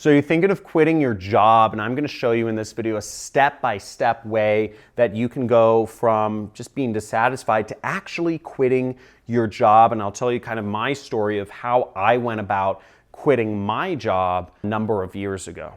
So you're thinking of quitting your job, and I'm going to show you in this video a step-by-step way that you can go from just being dissatisfied to actually quitting your job. And I'll tell you kind of my story of how I went about quitting my job a number of years ago.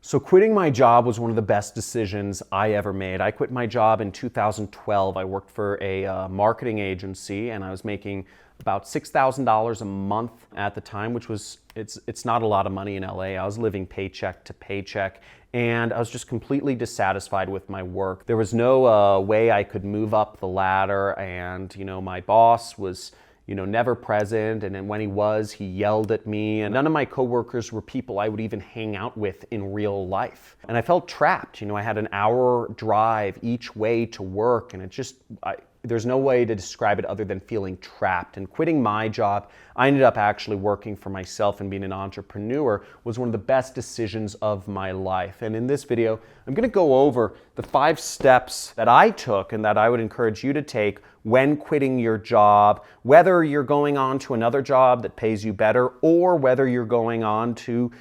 So quitting my job was one of the best decisions I ever made. I quit my job in 2012. I worked for a marketing agency, and I was making about $6,000 a month at the time, which was, it's not a lot of money in LA. I was living paycheck to paycheck, and I was just completely dissatisfied with my work. There was no way I could move up the ladder, and my boss was never present, and then when he was, he yelled at me, and none of my coworkers were people I would even hang out with in real life. And I felt trapped. I had an hour drive each way to work, and it just, there's no way to describe it other than feeling trapped. And quitting my job, I ended up actually working for myself and being an entrepreneur was one of the best decisions of my life. And in this video, I'm going to go over the 5 steps that I took and that I would encourage you to take when quitting your job, whether you're going on to another job that pays you better or whether you're going on to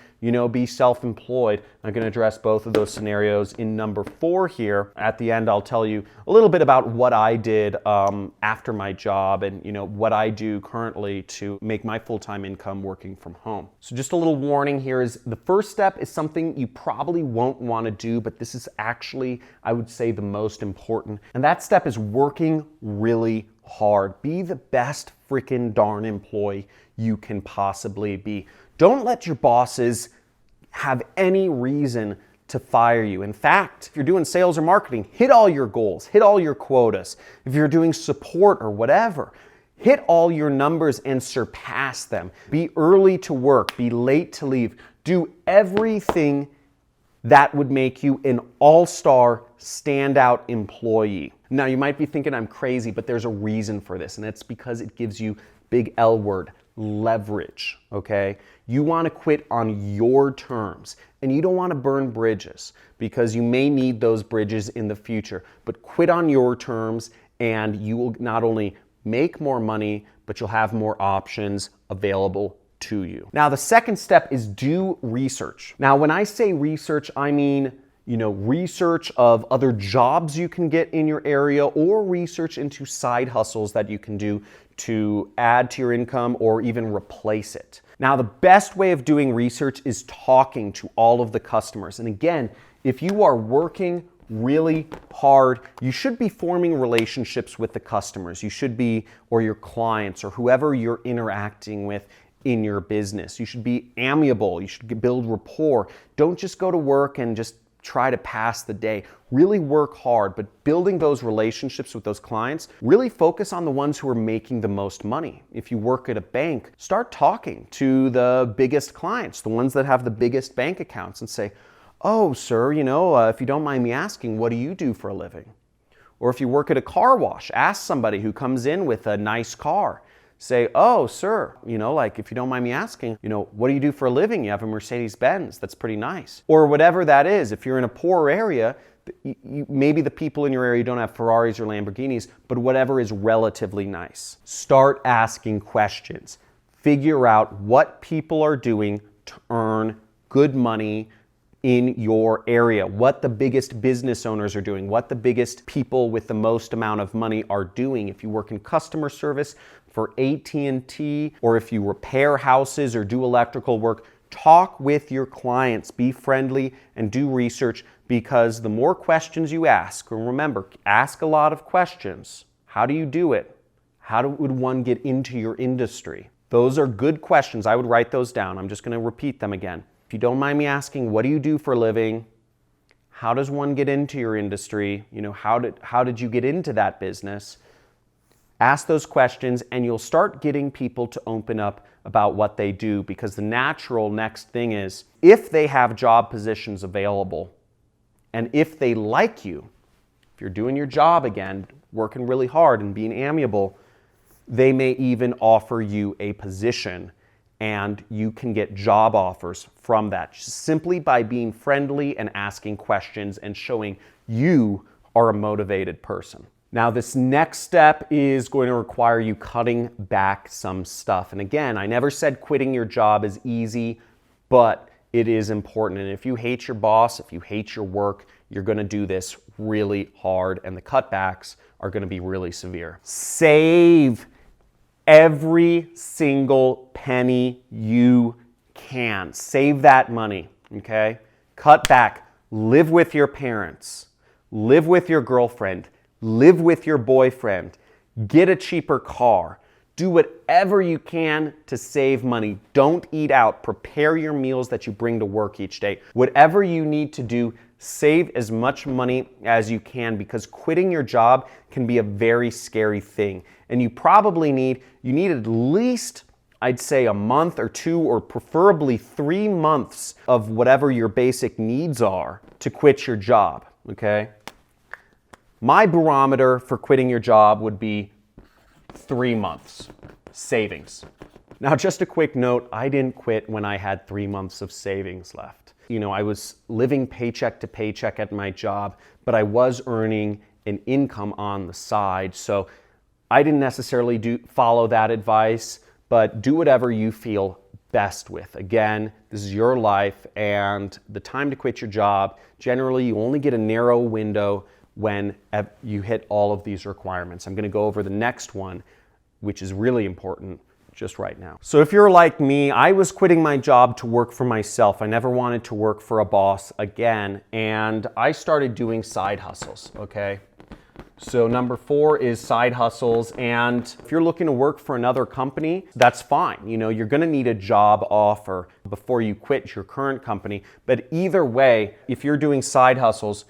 be self-employed. I'm going to address both of those scenarios in number 4 here. At the end, I'll tell you a little bit about what I did after my job and what I do currently to make my full-time income working from home. So just a little warning here is the first step is something you probably won't want to do, but this is actually, I would say, the most important. And that step is working really hard. Be the best freaking darn employee you can possibly be. Don't let your bosses have any reason to fire you. In fact, if you're doing sales or marketing, hit all your goals, hit all your quotas. If you're doing support or whatever, hit all your numbers and surpass them. Be early to work, be late to leave. Do everything that would make you an all-star, standout employee. Now, you might be thinking I'm crazy, but there's a reason for this, and it's because it gives you, big L word, leverage, okay? You want to quit on your terms, and you don't want to burn bridges because you may need those bridges in the future, but quit on your terms and you will not only make more money, but you'll have more options available to you. Now, the second step is do research. Now, when I say research, I mean research of other jobs you can get in your area or research into side hustles that you can do to add to your income or even replace it. Now, the best way of doing research is talking to all of the customers. And again, if you are working really hard, you should be forming relationships with the customers. You should be, or your clients, or whoever you're interacting with in your business. You should be amiable. You should build rapport. Don't just go to work and just try to pass the day. Really work hard, but building those relationships with those clients, really focus on the ones who are making the most money. If you work at a bank, start talking to the biggest clients, the ones that have the biggest bank accounts, and say, "Oh, sir, if you don't mind me asking, what do you do for a living?" Or if you work at a car wash, ask somebody who comes in with a nice car. Say, "Oh, sir, if you don't mind me asking, what do you do for a living? You have a Mercedes-Benz. That's pretty nice." Or whatever that is. If you're in a poor area, maybe the people in your area don't have Ferraris or Lamborghinis, but whatever is relatively nice. Start asking questions. Figure out what people are doing to earn good money in your area, what the biggest business owners are doing, what the biggest people with the most amount of money are doing. If you work in customer service for AT&T, or if you repair houses or do electrical work, talk with your clients, be friendly, and do research, because the more questions you ask, and remember, ask a lot of questions. How do you do it? How would one get into your industry? Those are good questions. I would write those down. I'm just going to repeat them again. If you don't mind me asking, what do you do for a living? How does one get into your industry? How did you get into that business? Ask those questions and you'll start getting people to open up about what they do, because the natural next thing is, if they have job positions available and if they like you, if you're doing your job again, working really hard and being amiable, they may even offer you a position and you can get job offers from that, simply by being friendly and asking questions and showing you are a motivated person. Now, this next step is going to require you cutting back some stuff. And again, I never said quitting your job is easy, but it is important. And if you hate your boss, if you hate your work, you're going to do this really hard, and the cutbacks are going to be really severe. Save every single penny you can. Save that money, okay? Cut back. Live with your parents. Live with your girlfriend. Live with your boyfriend. Get a cheaper car. Do whatever you can to save money. Don't eat out. Prepare your meals that you bring to work each day. Whatever you need to do, save as much money as you can, because quitting your job can be a very scary thing. And you probably need at least, I'd say, a month or two, or preferably 3 months of whatever your basic needs are to quit your job, okay? My barometer for quitting your job would be 3 months savings. Now, just a quick note, I didn't quit when I had 3 months of savings left. You know, I was living paycheck to paycheck at my job, but I was earning an income on the side. So I didn't necessarily follow that advice, but do whatever you feel best with. Again, this is your life, and the time to quit your job, generally you only get a narrow window when you hit all of these requirements. I'm going to go over the next one, which is really important just right now. So if you're like me, I was quitting my job to work for myself. I never wanted to work for a boss again, and I started doing side hustles, okay? So number 4 is side hustles, and if you're looking to work for another company, that's fine. You know, you're gonna need a job offer before you quit your current company, but either way, if you're doing side hustles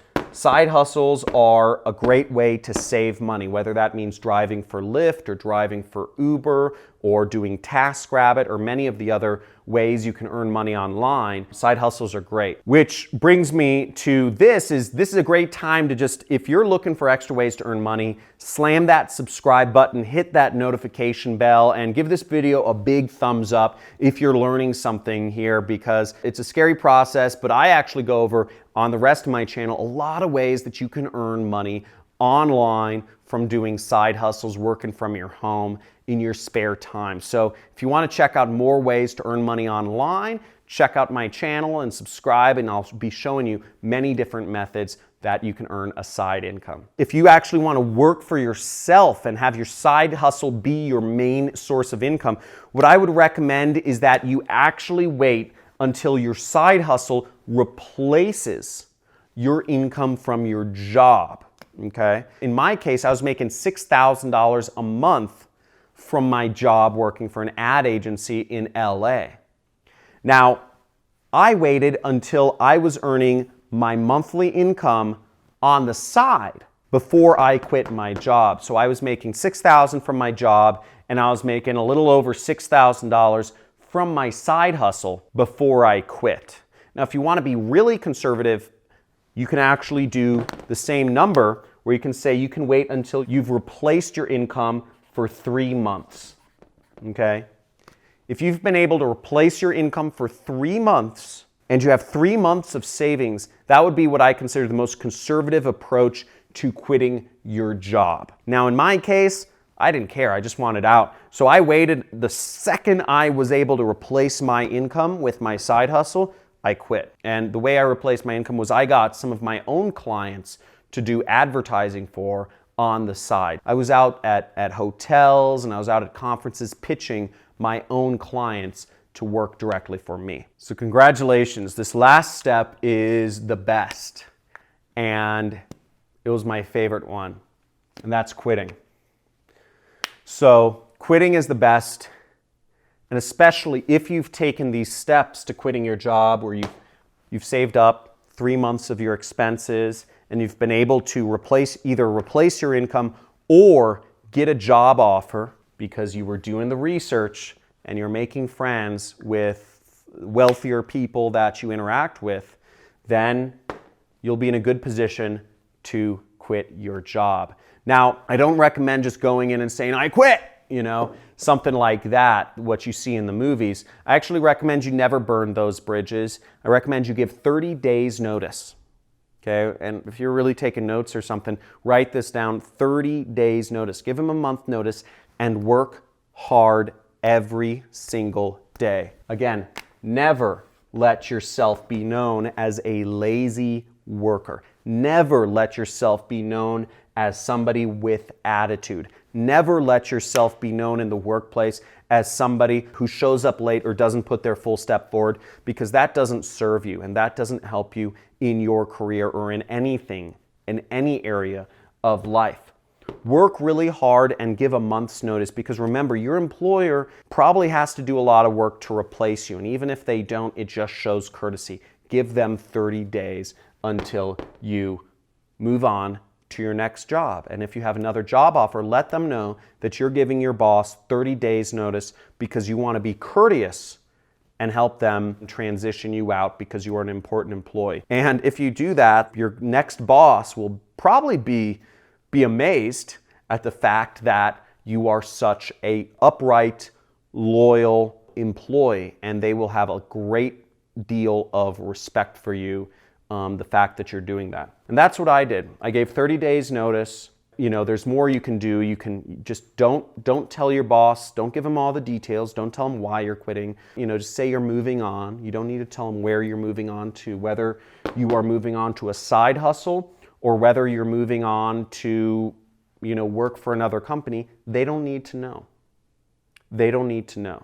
are a great way to save money, whether that means driving for Lyft or driving for Uber or doing TaskRabbit or many of the other ways you can earn money online. Side hustles are great. Which brings me to this is a great time to just, if you're looking for extra ways to earn money, slam that subscribe button, hit that notification bell, and give this video a big thumbs up if you're learning something here, because it's a scary process, but I actually go over on the rest of my channel a lot of ways that you can earn money online from doing side hustles, working from your home in your spare time. So if you want to check out more ways to earn money online, check out my channel and subscribe, and I'll be showing you many different methods that you can earn a side income. If you actually want to work for yourself and have your side hustle be your main source of income, what I would recommend is that you actually wait until your side hustle replaces your income from your job, okay? In my case, I was making $6,000 a month from my job working for an ad agency in LA. Now, I waited until I was earning my monthly income on the side before I quit my job. So I was making $6,000 from my job, and I was making a little over $6,000 from my side hustle before I quit. Now, if you want to be really conservative, you can actually do the same number, where you can say you can wait until you've replaced your income for 3 months, okay? If you've been able to replace your income for 3 months and you have 3 months of savings, that would be what I consider the most conservative approach to quitting your job. Now, in my case, I didn't care. I just wanted out. So I waited. The second I was able to replace my income with my side hustle, I quit. And the way I replaced my income was I got some of my own clients to do advertising for on the side. I was out at hotels and I was out at conferences pitching my own clients to work directly for me. So congratulations. This last step is the best, and it was my favorite one, and that's quitting. So quitting is the best, and especially if you've taken these steps to quitting your job, where you've saved up 3 months of your expenses and you've been able to either replace your income or get a job offer because you were doing the research and you're making friends with wealthier people that you interact with, then you'll be in a good position to quit your job. Now, I don't recommend just going in and saying, I quit, something like that, what you see in the movies. I actually recommend you never burn those bridges. I recommend you give 30 days notice. Okay, and if you're really taking notes or something, write this down, 30 days notice. Give them a month notice and work hard every single day. Again, never let yourself be known as a lazy worker. Never let yourself be known as somebody with attitude. Never let yourself be known in the workplace as somebody who shows up late or doesn't put their full step forward, because that doesn't serve you and that doesn't help you in your career or in anything, in any area of life. Work really hard and give a month's notice, because remember, your employer probably has to do a lot of work to replace you. And even if they don't, it just shows courtesy. Give them 30 days until you move on to your next job. And if you have another job offer, let them know that you're giving your boss 30 days notice because you want to be courteous and help them transition you out because you are an important employee. And if you do that, your next boss will probably be amazed at the fact that you are such a upright, loyal employee, and they will have a great deal of respect for you, the fact that you're doing that. And that's what I did. I gave 30 days notice. You know, there's more you can do. You can just don't tell your boss, don't give him all the details, don't tell him why you're quitting. You know, just say you're moving on. You don't need to tell him where you're moving on to, whether you are moving on to a side hustle or whether you're moving on to, you know, work for another company. They don't need to know. They don't need to know.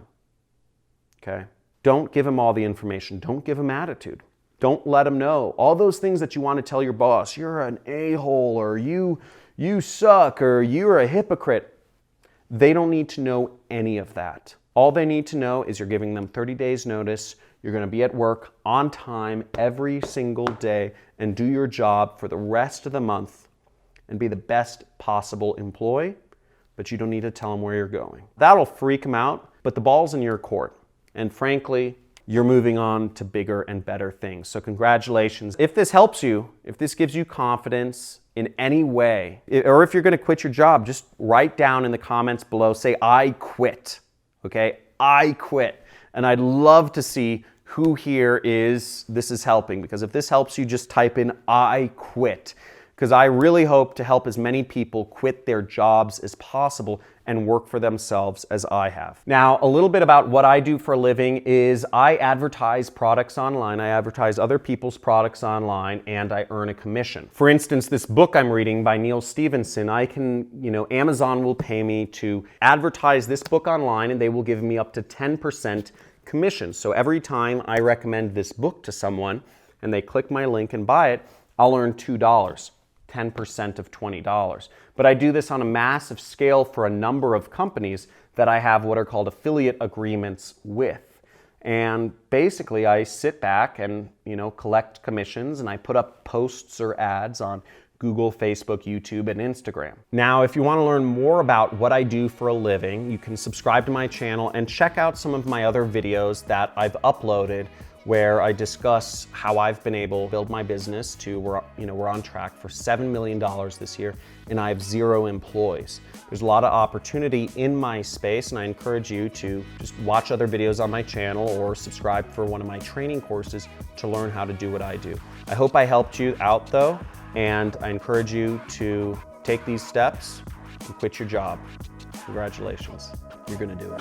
Okay? Don't give him all the information. Don't give him attitude. Don't let him know all those things that you want to tell your boss. You're an a-hole, or you suck, or you're a hypocrite. They don't need to know any of that. All they need to know is you're giving them 30 days notice. You're going to be at work on time every single day and do your job for the rest of the month and be the best possible employee, but you don't need to tell them where you're going. That'll freak them out, but the ball's in your court. And frankly, you're moving on to bigger and better things. So congratulations. If this helps you, if this gives you confidence in any way, or if you're going to quit your job, just write down in the comments below, say, I quit. Okay? I quit. And I'd love to see who here this is helping, because if this helps you, just type in I quit, because I really hope to help as many people quit their jobs as possible and work for themselves as I have. Now, a little bit about what I do for a living is I advertise products online. I advertise other people's products online, and I earn a commission. For instance, this book I'm reading by Neil Stephenson, Amazon will pay me to advertise this book online, and they will give me up to 10% commission. So every time I recommend this book to someone and they click my link and buy it, I'll earn $2. 10% of $20. But I do this on a massive scale for a number of companies that I have what are called affiliate agreements with. And basically I sit back and, collect commissions, and I put up posts or ads on Google, Facebook, YouTube, and Instagram. Now, if you want to learn more about what I do for a living, you can subscribe to my channel and check out some of my other videos that I've uploaded, where I discuss how I've been able to build my business to, we're on track for $7 million this year, and I have 0 employees. There's a lot of opportunity in my space, and I encourage you to just watch other videos on my channel or subscribe for one of my training courses to learn how to do what I do. I hope I helped you out though, and I encourage you to take these steps and quit your job. Congratulations, you're gonna do it.